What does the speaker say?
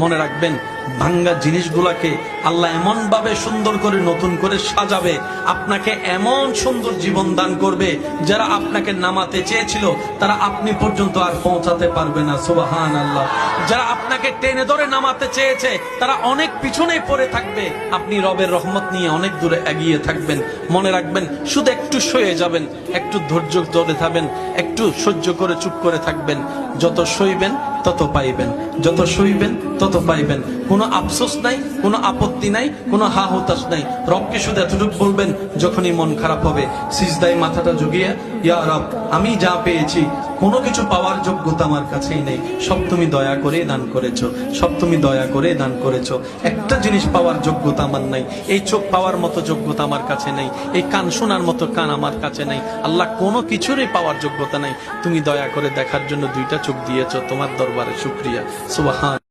মনে রাখবেন, ভাঙ্গা জিনিসগুলাকে আল্লাহ এমন ভাবে সুন্দর করে নতুন করে সাজাবে, আপনাকে এমন সুন্দর জীবন দান করবে, যারা আপনাকে নামাতে চেয়েছিল তারা আপনি পর্যন্ত আর পৌঁছাতে পারবে না। সুবহানাল্লাহ। যারা আপনাকে টেনে ধরে নামাতে চেয়েছে তারা অনেক পিছনে পড়ে থাকবে, আপনি রবের রহমত নিয়ে অনেক দূরে এগিয়ে থাকবেন। মনে রাখবেন, শুধু একটু সয়ে যাবেন, একটু ধৈর্য ধরে থাকবেন, একটু সহ্য করে চুপ করে থাকবেন। যত সইবেন তত পাইবেন, যত সইবেন তত পাইবেন। কোনো আফসোস নাই, কোনো আপত্তি নাই, কোনো হা হুতাশ নাই। রবকে শুধু এতটুকু বলবেন, যখনই মন খারাপ হবে সিজদায় মাথাটা ঝুঁকিয়ে, ইয়া রব, আমি যা পেয়েছি কোনো কিছু পাওয়ার যোগ্যতা আমার কাছেই নেই, সব তুমি দয়া করে দান করেছো, সব তুমি দয়া করে দান করেছো। একটা জিনিস পাওয়ার যোগ্যতা আমার নাই, এই চোখ পাওয়ার মতো যোগ্যতা আমার কাছে নেই, এই কান শোনার মতো কান আমার কাছে নেই। আল্লাহ, কোনো কিছুরই পাওয়ার যোগ্যতা নাই, তুমি দয়া করে দেখার জন্য দুইটা চোখ দিয়েছো, তোমার দরবারে শুকরিয়া। সুবহান।